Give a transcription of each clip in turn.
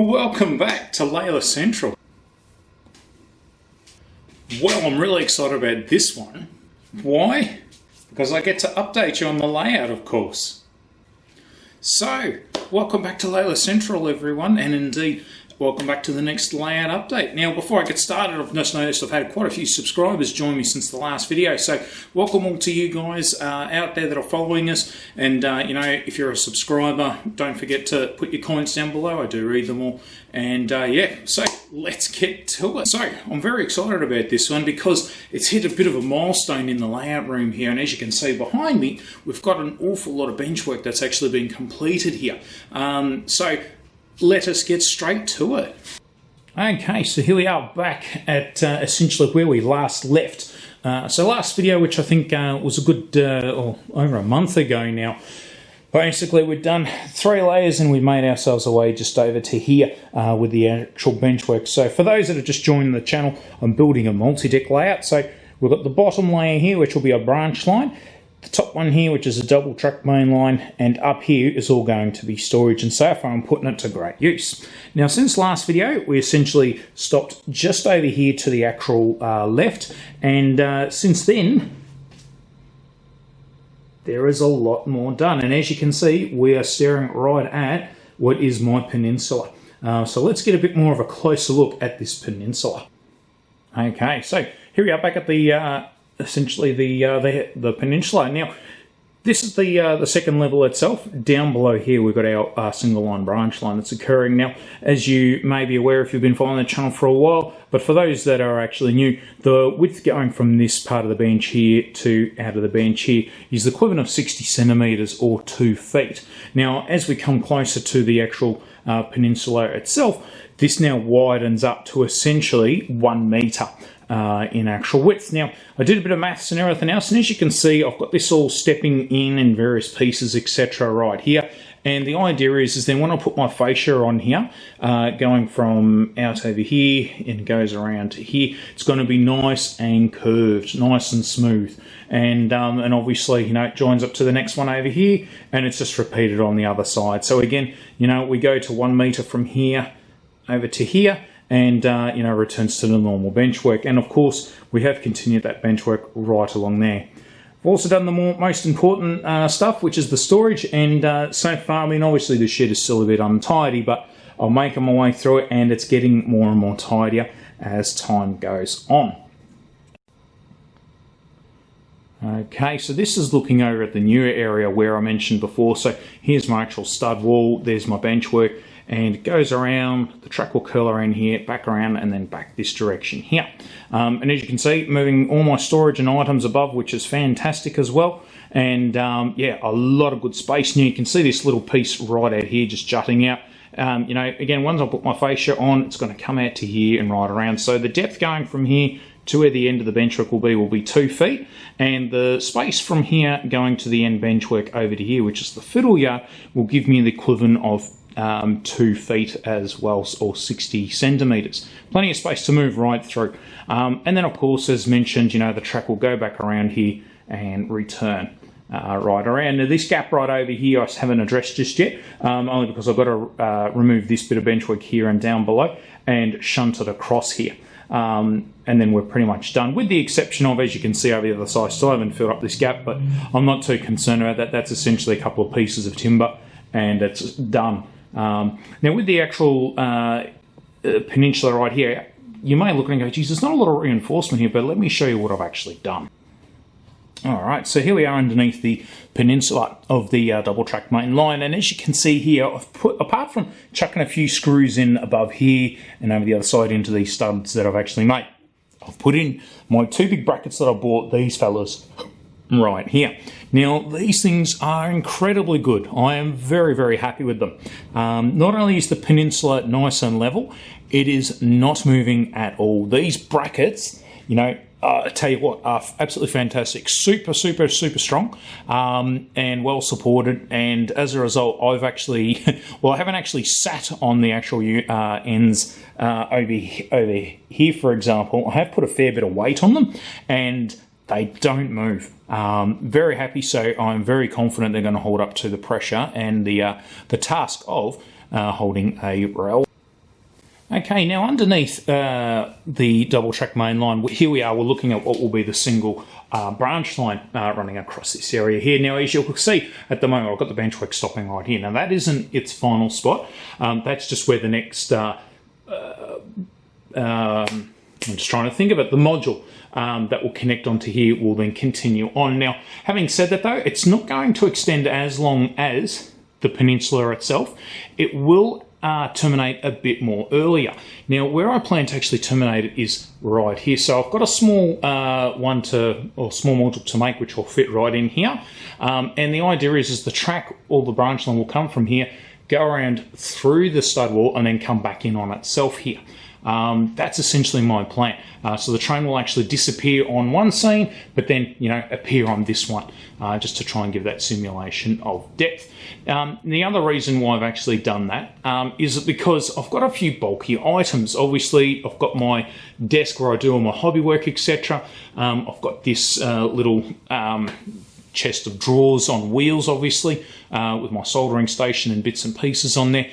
Welcome back to Leila Central. Well, I'm really excited about this one. Why? Because I get to update you on the layout, of course. So, welcome back to Leila Central, everyone, and indeed, welcome back to the next layout update. Now, before I get started, I've just noticed I've had quite a few subscribers join me since the last video, so welcome all to you guys out there that are following us. And you know, if you're a subscriber, don't forget to put your comments down below. I do read them all. And yeah, so let's get to it. So I'm very excited about this one because it's hit a bit of a milestone in the layout room here, and as you can see behind me, we've got an awful lot of bench work that's actually been completed here. So let us get straight to it. Okay, so here we are back at essentially where we last left. So last video, which I think was a good, or over a month ago now, basically we'd done 3 layers and we made ourselves away just over to here with the actual bench work. So for those that have just joined the channel, I'm building a multi-deck layout. So we've got the bottom layer here, which will be a branch line. The top one here, which is a double track main line, and up here is all going to be storage, and so far I'm putting it to great use. Now, since last video, we essentially stopped just over here to the actual left, and since then, there is a lot more done. And as you can see, we are staring right at what is my peninsula. So let's get a bit more of a closer look at this peninsula. Okay, so here we are back at the essentially the peninsula. Now, this is the second level itself. Down below here, we've got our single line branch line that's occurring. Now, as you may be aware if you've been following the channel for a while, but for those that are actually new, the width going from this part of the bench here to out of the bench here is the equivalent of 60 centimeters or 2 feet. Now, as we come closer to the actual peninsula itself, this now widens up to essentially 1 meter. In actual width. Now, I did a bit of maths and everything else, and as you can see, I've got this all stepping in various pieces, etc. right here. And the idea is then when I put my fascia on here, going from out over here and goes around to here, it's going to be nice and curved, nice and smooth. And obviously, you know, it joins up to the next one over here, and it's just repeated on the other side. So again, you know, we go to 1 meter from here over to here, and you know, returns to the normal bench work. And of course, we have continued that bench work right along there. I've also done the most important stuff, which is the storage, and so far, I mean, obviously the shed is still a bit untidy, but I'll make my way through it, and it's getting more and more tidier as time goes on. Okay, so this is looking over at the newer area where I mentioned before. So here's my actual stud wall, there's my bench work, and it goes around, the track will curl around here, back around, and then back this direction here. And as you can see, moving all my storage and items above, which is fantastic as well. And yeah, a lot of good space. Now you can see this little piece right out here just jutting out. You know, again, once I put my fascia on, it's going to come out to here and right around. So the depth going from here to where the end of the benchwork will be 2 feet, and the space from here going to the end benchwork over to here, which is the fiddle yard, will give me the equivalent of 2 feet as well, or 60 centimeters. Plenty of space to move right through. And then, of course, as mentioned, you know, the track will go back around here and return right around. Now, this gap right over here, I haven't addressed just yet, only because I've got to remove this bit of benchwork here and down below and shunt it across here. And then we're pretty much done, with the exception of, as you can see over the other side, still haven't filled up this gap, but I'm not too concerned about that. That's essentially a couple of pieces of timber, and it's done. Now, with the actual peninsula right here, you may look and go, geez, there's not a lot of reinforcement here, but let me show you what I've actually done. Alright, so here we are underneath the peninsula of the double track main line, and as you can see here, I've put, apart from chucking a few screws in above here and over the other side into these studs that I've actually made, I've put in my 2 big brackets that I bought, these fellas right here. Now, these things are incredibly good. I am very, very happy with them. Not only is the peninsula nice and level, it is not moving at all. These brackets, you know, I tell you what, are absolutely fantastic. Super, super, super strong, and well supported. And as a result, I've actually, well, I haven't actually sat on the actual ends over here, for example. I have put a fair bit of weight on them, and they don't move. Very happy, so I'm very confident they're going to hold up to the pressure and the task of holding a rail. Okay, now underneath the double track main line, here we are, we're looking at what will be the single branch line running across this area here. Now, as you'll see at the moment, I've got the Benchwork stopping right here. Now, that isn't its final spot. That's just where the next, I'm just trying to think of it, the module that will connect onto here will then continue on. Now, having said that though, it's not going to extend as long as the Peninsula itself. It will terminate a bit more earlier. Now, where I plan to actually terminate it is right here. So I've got a small small module to make, which will fit right in here. And the idea is the track or the branch line will come from here, go around through the stud wall, and then come back in on itself here. That's essentially my plan. So the train will actually disappear on one scene, but then, you know, appear on this one, just to try and give that simulation of depth. The other reason why I've actually done that is because I've got a few bulky items. Obviously, I've got my desk where I do all my hobby work, etc. I've got this little chest of drawers on wheels, obviously, with my soldering station and bits and pieces on there.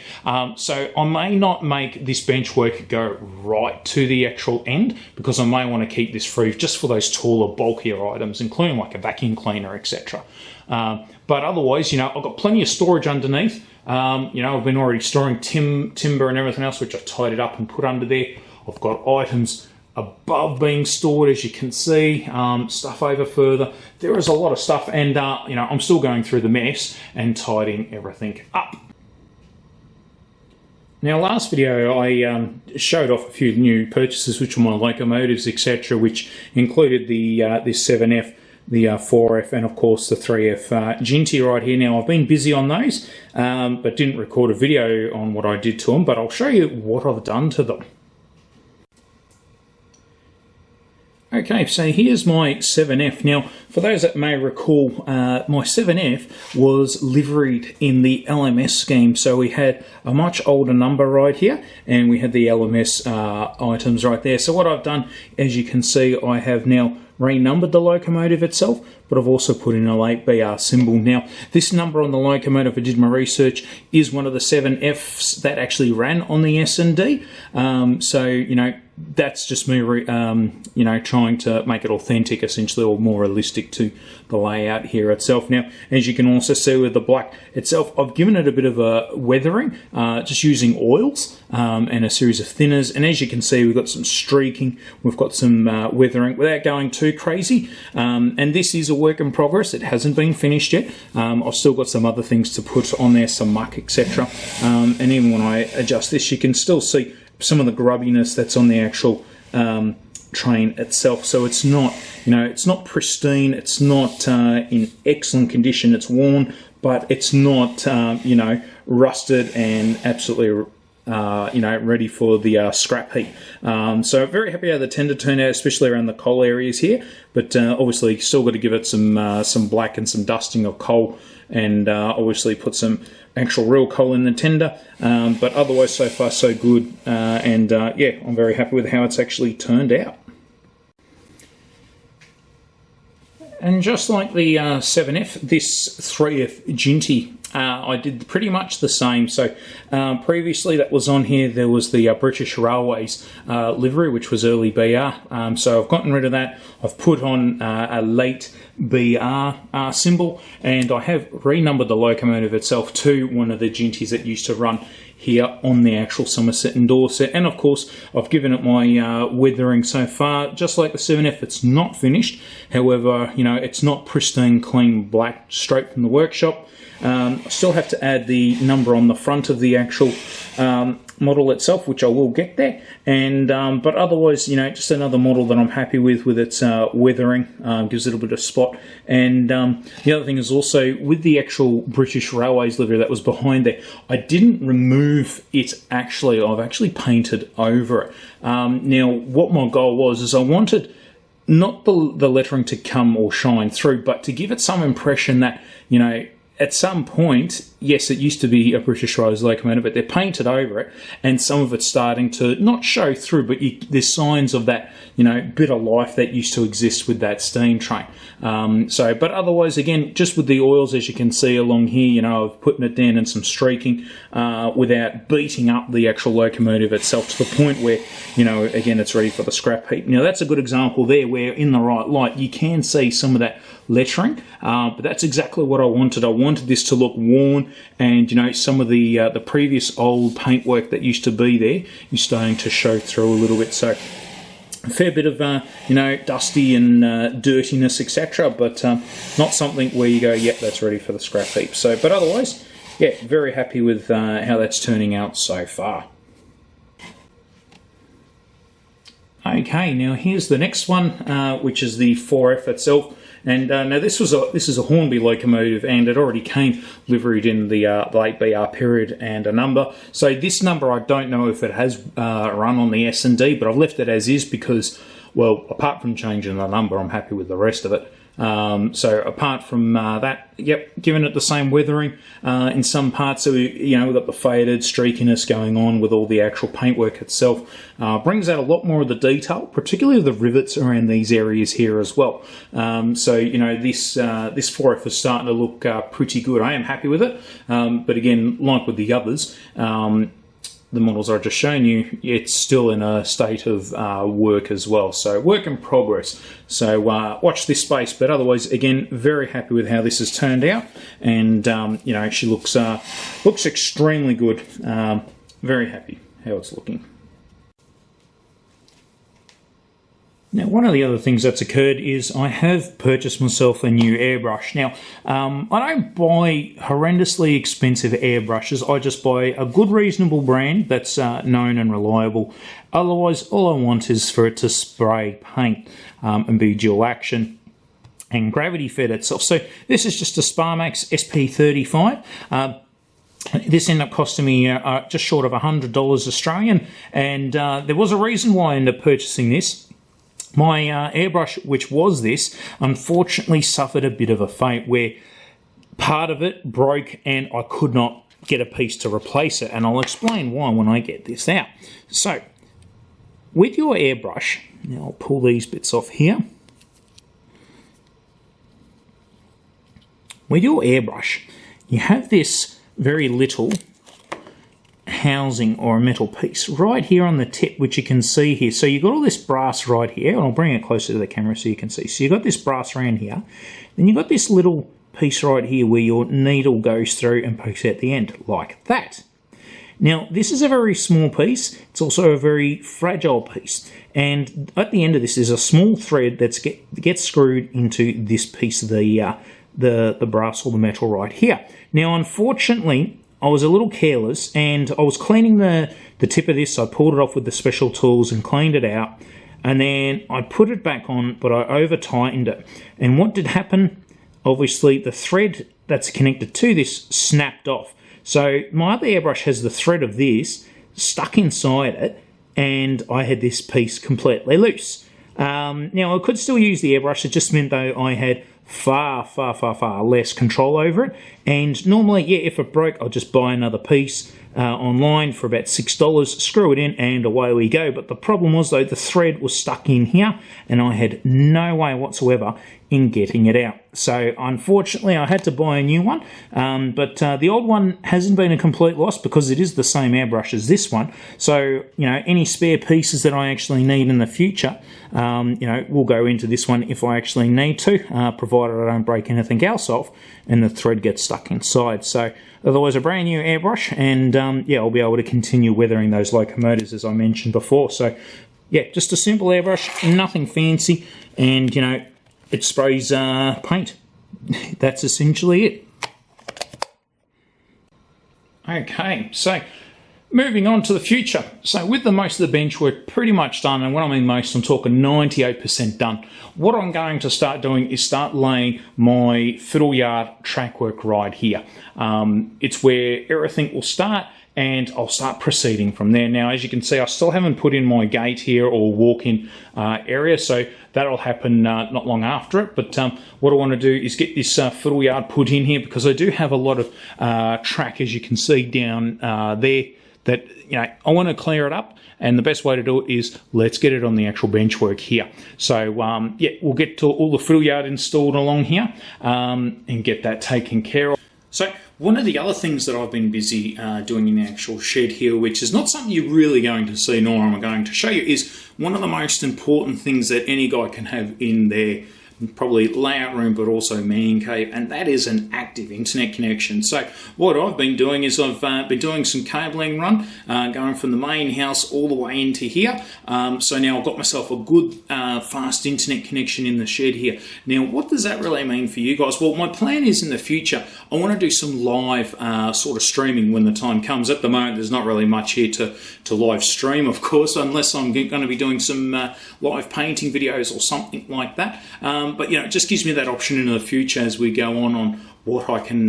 So I may not make this Benchwork go right to the actual end, because I may want to keep this free just for those taller, bulkier items, including like a vacuum cleaner, etc. But otherwise, you know, I've got plenty of storage underneath. You know, I've been already storing timber and everything else, which I've tied it up and put under there. I've got items above being stored, as you can see, stuff over further. There is a lot of stuff, and you know, I'm still going through the mess and tidying everything up. Now, last video I showed off a few new purchases, which were my locomotives, etc., which included the this 7F, the 4F, and of course the 3F Ginty right here. Now, I've been busy on those, but didn't record a video on what I did to them, but I'll show you what I've done to them. Okay, so here's my 7F. Now, for those that may recall, my 7F was liveried in the LMS scheme. So we had a much older number right here, and we had the LMS items right there. So what I've done, as you can see, I have now renumbered the locomotive itself, but I've also put in a late BR symbol. Now, this number on the locomotive, I did my research, is one of the 7Fs that actually ran on the S&D. So, you know, that's just me, you know, trying to make it authentic, essentially, or more realistic to the layout here itself. Now, as you can also see with the black itself, I've given it a bit of a weathering, just using oils and a series of thinners. And as you can see, we've got some streaking, we've got some weathering without going too crazy. And this is a work in progress. It hasn't been finished yet. I've still got some other things to put on there, some muck, etc. And even when I adjust this, you can still see some of the grubbiness that's on the actual train itself. So it's not, you know, it's not pristine, it's not in excellent condition, it's worn, but it's not, you know, rusted and absolutely, you know, ready for the scrap heap. So very happy how the tender turned out, especially around the coal areas here, but obviously still got to give it some black and some dusting of coal, and obviously put some actual real coal in the tender, but otherwise so far so good, and yeah, I'm very happy with how it's actually turned out. And just like the 7F, this 3F Ginty, I did pretty much the same. So previously that was on here, there was the British Railways livery, which was early BR. So I've gotten rid of that. I've put on a late BR symbol, and I have renumbered the locomotive itself to one of the Ginties that used to run here on the actual Somerset and Dorset. And of course, I've given it my weathering so far. Just like the 7F, it's not finished. However, you know, it's not pristine, clean, black, straight from the workshop. I still have to add the number on the front of the actual model itself, which I will get there. And but otherwise, you know, just another model that I'm happy with its weathering. Gives it a bit of spot. And the other thing is also with the actual British Railways livery that was behind there, I didn't remove it actually. I've actually painted over it. Now, what my goal was is I wanted not the lettering to come or shine through, but to give it some impression that, you know, at some point, yes, it used to be a British Rose locomotive, but they're painted over it, and some of it's starting to not show through, but there's signs of that, bit of life that used to exist with that steam train. But otherwise, again, just with the oils, as you can see along here, I've putting it down in some streaking without beating up the actual locomotive itself to the point where, again, it's ready for the scrap heap. Now, that's a good example there where in the right light, you can see some of that lettering, but that's exactly what I wanted. I wanted this to look worn, and some of the previous old paintwork that used to be there is starting to show through a little bit. So a fair bit of dusty and dirtiness, etc., but not something where you go, yep, that's ready for the scrap heap. So, but otherwise, yeah, very happy with how that's turning out so far. Okay, now here's the next one, which is the 4F itself. And now this is a Hornby locomotive, and it already came liveried in the late BR period and a number. So this number, I don't know if it has run on the S&D, but I've left it as is because, well, apart from changing the number, I'm happy with the rest of it. So apart from that, yep, giving it the same weathering in some parts. So we've got the faded streakiness going on with all the actual paintwork itself. Brings out a lot more of the detail, particularly the rivets around these areas here as well. So this 4F is starting to look pretty good. I am happy with it, but again, like with the others, the models I've just shown you, it's still in a state of work as well. So work in progress. So watch this space. But otherwise, again, very happy with how this has turned out. And she looks extremely good. Very happy how it's looking. Now, one of the other things that's occurred is I have purchased myself a new airbrush. Now, I don't buy horrendously expensive airbrushes. I just buy a good, reasonable brand that's known and reliable. Otherwise, all I want is for it to spray paint and be dual action and gravity fed itself. So this is just a Sparmax SP35. This ended up costing me just short of $100 Australian, and there was a reason why I ended up purchasing this. My airbrush, which was this, unfortunately suffered a bit of a fate where part of it broke and I could not get a piece to replace it, and I'll explain why when I get this out. So, with your airbrush, now I'll pull these bits off here. With your airbrush, you have this very little housing or a metal piece right here on the tip, which you can see here. So you've got all this brass right here, and I'll bring it closer to the camera so you can see. So you've got this brass around here, then you've got this little piece right here where your needle goes through and pokes out the end, like that. Now, this is a very small piece. It's also a very fragile piece. And at the end of this is a small thread that gets screwed into this piece of the brass or the metal right here. Now, unfortunately, I was a little careless, and I was cleaning the tip of this. I pulled it off with the special tools and cleaned it out, and then I put it back on, but I over-tightened it. And what did happen? Obviously, the thread that's connected to this snapped off. So my other airbrush has the thread of this stuck inside it, and I had this piece completely loose. Now, I could still use the airbrush. It just meant, though, I had far less control over it. And normally, yeah, if it broke, I'll just buy another piece online for about $6, screw it in, and away we go. But the problem was, though, the thread was stuck in here, and I had no way whatsoever in getting it out. So unfortunately, I had to buy a new one, but the old one hasn't been a complete loss because it is the same airbrush as this one. So, any spare pieces that I actually need in the future, will go into this one if I actually need to, provided I don't break anything else off and the thread gets stuck inside. So otherwise, a brand new airbrush, and yeah, I'll be able to continue weathering those locomotives as I mentioned before. So yeah, just a simple airbrush, nothing fancy, and it sprays paint. That's essentially it. Okay, so moving on to the future. So with most of the bench work pretty much done, and when I mean most, I'm talking 98% done. What I'm going to start doing is start laying my fiddle yard track work right here. It's where everything will start, and I'll start proceeding from there. Now, as you can see, I still haven't put in my gate here or walk-in area, so that'll happen not long after it. But what I want to do is get this fiddle yard put in here, because I do have a lot of track, as you can see down there, that I want to clear it up. And the best way to do it is let's get it on the actual benchwork here. So yeah, we'll get to all the fiddle yard installed along here and get that taken care of. So one of the other things that I've been busy doing in the actual shed here, which is not something you're really going to see, nor am I going to show you, is one of the most important things that any guy can have in their probably layout room, but also man cave, and that is an active internet connection. So what I've been doing is I've been doing some cabling run, going from the main house all the way into here. So now I've got myself a good fast internet connection in the shed here. Now, what does that really mean for you guys? Well, my plan is in the future, I want to do some live sort of streaming when the time comes. At the moment, there's not really much here to live stream, of course, unless I'm going to be doing some live painting videos or something like that. But it just gives me that option in the future as we go on what I can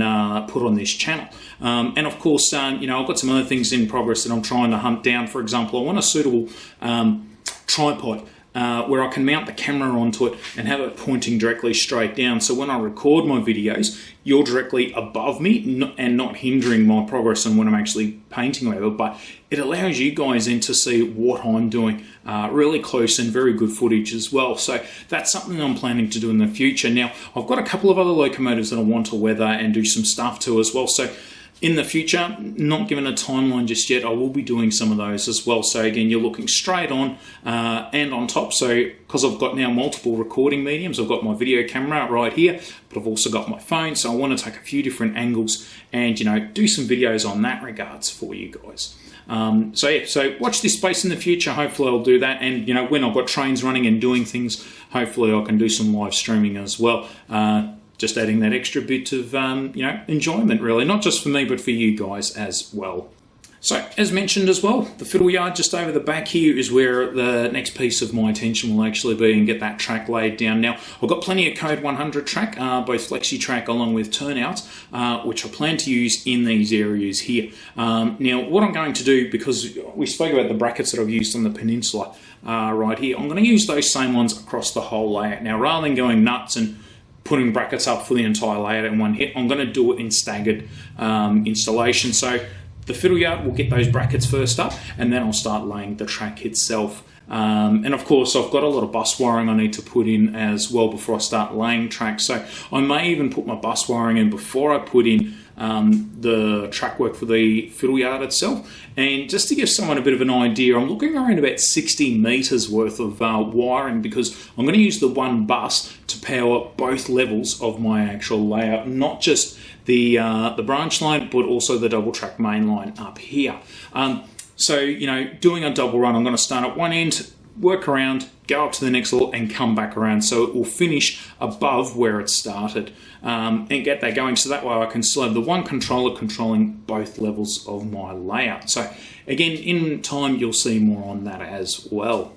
put on this channel. And of course, I've got some other things in progress that I'm trying to hunt down. For example, I want a suitable tripod where I can mount the camera onto it and have it pointing directly straight down. So when I record my videos, you're directly above me and not hindering my progress on when I'm actually painting or whatever, but it allows you guys then to see what I'm doing really close and very good footage as well. So that's something I'm planning to do in the future. Now, I've got a couple of other locomotives that I want to weather and do some stuff to as well. So in the future, not given a timeline just yet, I will be doing some of those as well. So again, you're looking straight on and on top. So because I've got now multiple recording mediums, I've got my video camera right here, but I've also got my phone. So I want to take a few different angles and, do some videos on that regards for you guys. So yeah, so watch this space in the future. Hopefully I'll do that. And, when I've got trains running and doing things, hopefully I can do some live streaming as well. Just adding that extra bit of, enjoyment, really. Not just for me, but for you guys as well. So, as mentioned as well, the fiddle yard just over the back here is where the next piece of my attention will actually be, and get that track laid down. Now, I've got plenty of Code 100 track, both flexi track along with turnouts, which I plan to use in these areas here. Now, what I'm going to do, because we spoke about the brackets that I've used on the Peninsula right here, I'm going to use those same ones across the whole layout. Now, rather than going nuts and putting brackets up for the entire layout in one hit, I'm going to do it in staggered installation. So the fiddle yard will get those brackets first up, and then I'll start laying the track itself. And of course, I've got a lot of bus wiring I need to put in as well before I start laying track. So I may even put my bus wiring in before I put in the track work for the fiddle yard itself. And just to give someone a bit of an idea, I'm looking around about 60 meters worth of wiring, because I'm going to use the one bus to power both levels of my actual layout, not just the branch line, but also the double track main line up here. So, doing a double run, I'm going to start at one end, work around, go up to the next level, and come back around, so it will finish above where it started, and get that going, so that way I can still have the one controller controlling both levels of my layout. So again, in time you'll see more on that as well.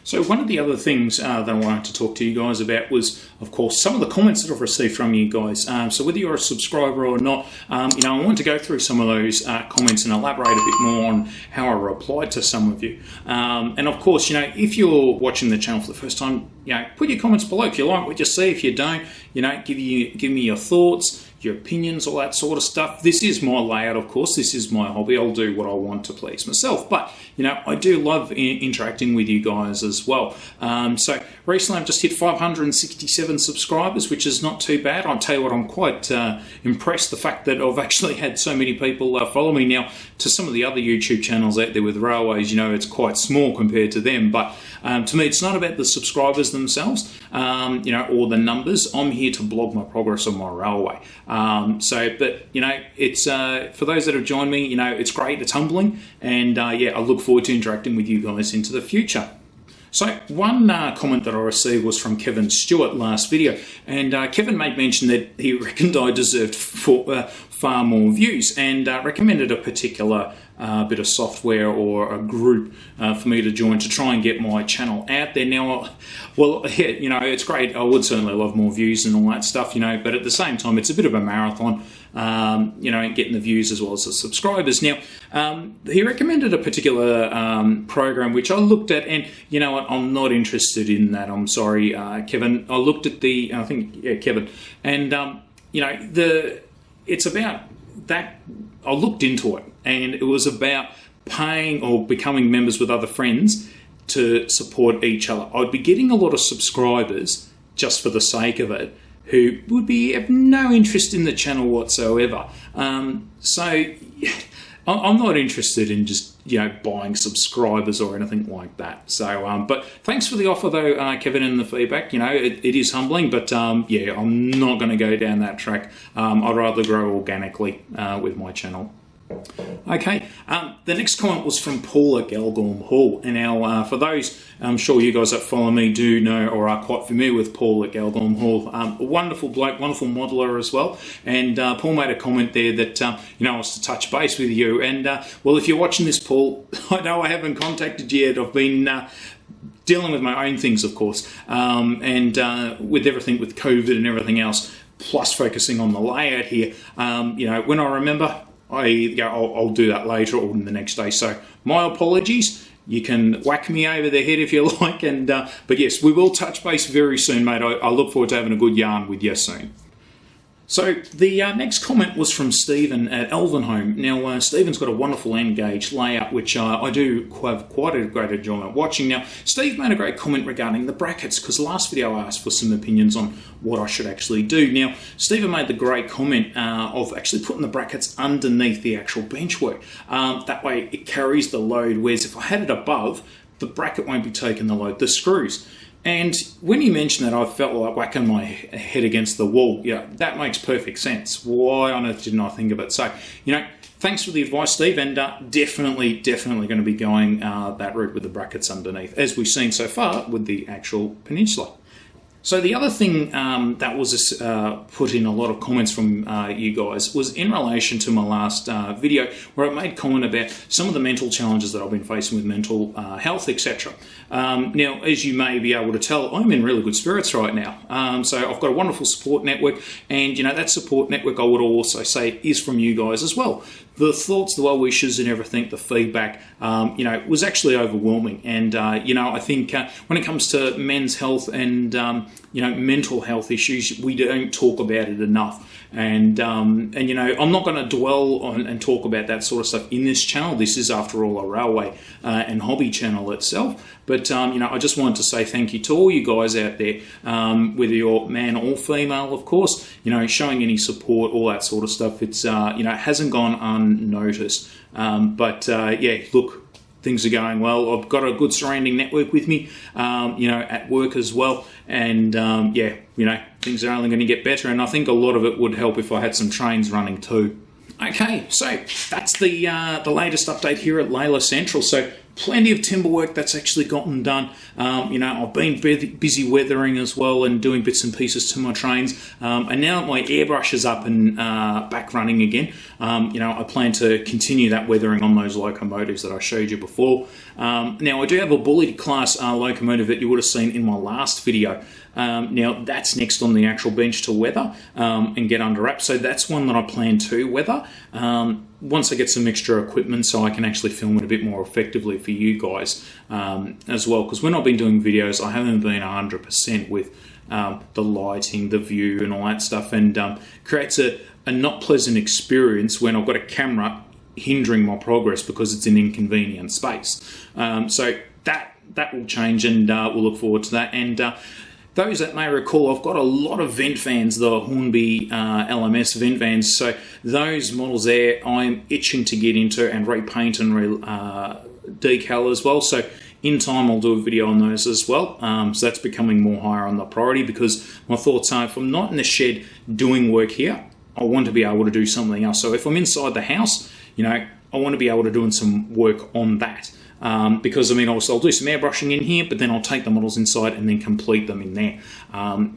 So one of the other things that I wanted to talk to you guys about was, of course, some of the comments that I've received from you guys. So whether you're a subscriber or not, I want to go through some of those comments and elaborate a bit more on how I replied to some of you. And of course, if you're watching the channel for the first time, put your comments below. If you like what you see, if you don't, give me your thoughts, your opinions, all that sort of stuff. This is my layout, of course. This is my hobby. I'll do what I want to please myself. But, I do love interacting with you guys as well. So recently I've just hit 567 subscribers, which is not too bad. I'll tell you what, I'm quite impressed the fact that I've actually had so many people follow me. Now, to some of the other YouTube channels out there with railways, it's quite small compared to them. But to me, it's not about the subscribers themselves, or the numbers. I'm here to blog my progress on my railway. It's for those that have joined me, it's great, it's humbling, and I look forward to interacting with you guys into the future. So one comment that I received was from Kevin Stewart last video, and Kevin made mention that he reckoned I deserved 4 far more views, and recommended a particular bit of software or a group for me to join to try and get my channel out there. Now, well, you know, it's great. I would certainly love more views and all that stuff, you know, but at the same time, it's a bit of a marathon, you know, getting the views as well as the subscribers. Now, he recommended a particular program which I looked at, and you know what, I'm not interested in that. I'm sorry, Kevin. I looked at the, I think, yeah, Kevin, and you know, it's about that. I looked into it, and it was about paying or becoming members with other friends to support each other. I'd be getting a lot of subscribers just for the sake of it, who would have no interest in the channel whatsoever. So I'm not interested in just, you know, buying subscribers or anything like that. So, but thanks for the offer though, Kevin, and the feedback. You know, it is humbling, but yeah, I'm not going to go down that track. I'd rather grow organically with my channel. Okay, the next comment was from Paul at Galgorm Hall. And now, for those, I'm sure you guys that follow me do know or are quite familiar with Paul at Galgorm Hall. A wonderful bloke, wonderful modeler as well. And Paul made a comment there that, you know, I was to touch base with you. And, well, if you're watching this, Paul, I know I haven't contacted you yet. I've been dealing with my own things, of course, and with everything with COVID and everything else, plus focusing on the layout here. You know, when I remember, I'll do that later or the next day. So my apologies. You can whack me over the head if you like. And but yes, we will touch base very soon, mate. I look forward to having a good yarn with you soon. So the next comment was from Stephen at Elvenholme. Now, Stephen's got a wonderful N-gauge layout, which I do have quite a great enjoyment watching. Now, Steve made a great comment regarding the brackets, because the last video I asked for some opinions on what I should actually do. Now, Stephen made the great comment of actually putting the brackets underneath the actual benchwork. That way it carries the load, whereas if I had it above, the bracket won't be taking the load, the screws. And when you mentioned that, I felt like whacking my head against the wall. Yeah, that makes perfect sense. Why on earth didn't I think of it? So, you know, thanks for the advice, Steve, and definitely going to be going that route with the brackets underneath, as we've seen so far with the actual Peninsula. So the other thing that was put in a lot of comments from you guys was in relation to my last video, where I made comment about some of the mental challenges that I've been facing with mental health, etc. Now, as you may be able to tell, I'm in really good spirits right now. So I've got a wonderful support network, and you know, that support network, I would also say, is from you guys as well. The thoughts, the well wishes and everything, the feedback, you know, was actually overwhelming. And, you know, I think when it comes to men's health and, you know, mental health issues, we don't talk about it enough. And you know, I'm not going to dwell on and talk about that sort of stuff in this channel. This is, after all, a railway and hobby channel itself. But, you know, I just wanted to say thank you to all you guys out there, whether you're man or female, of course, you know, showing any support, all that sort of stuff. It's, you know, it hasn't gone unnoticed. But, yeah, look, things are going well. I've got a good surrounding network with me, you know, at work as well. And, yeah, you know, things are only going to get better. And I think a lot of it would help if I had some trains running too. Okay, so that's the latest update here at Leila Central. So plenty of timber work that's actually gotten done. You know, I've been busy weathering as well and doing bits and pieces to my trains. And now that my airbrush is up and back running again, you know, I plan to continue that weathering on those locomotives that I showed you before. Now, I do have a bullied class locomotive that you would have seen in my last video. Now, that's next on the actual bench to weather and get under wrap. So that's one that I plan to weather once I get some extra equipment, so I can actually film it a bit more effectively for you guys as well. Because when I've been doing videos, I haven't been 100% with the lighting, the view and all that stuff, and creates a not pleasant experience when I've got a camera hindering my progress because it's an inconvenient space. So that will change, and we'll look forward to that. And those that may recall, I've got a lot of vent fans, the Hornby LMS vent vans. So those models there, I'm itching to get into and repaint and decal as well. So in time, I'll do a video on those as well. So that's becoming more higher on the priority, because my thoughts are, if I'm not in the shed doing work here, I want to be able to do something else. So if I'm inside the house, you know, I want to be able to do some work on that. Because I mean, I'll do some airbrushing in here, but then I'll take the models inside and then complete them in there.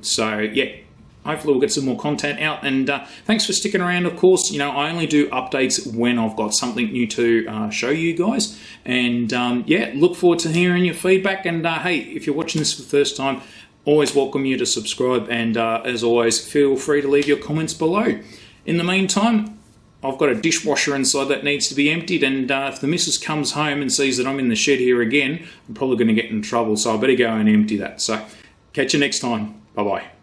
So yeah, hopefully we'll get some more content out, and thanks for sticking around. Of course, I only do updates when I've got something new to show you guys, and yeah, look forward to hearing your feedback. And hey, if you're watching this for the first time, always welcome you to subscribe, and as always, feel free to leave your comments below. In the meantime, I've got a dishwasher inside that needs to be emptied, and if the missus comes home and sees that I'm in the shed here again, I'm probably going to get in trouble, so I better go and empty that. So catch you next time. Bye bye.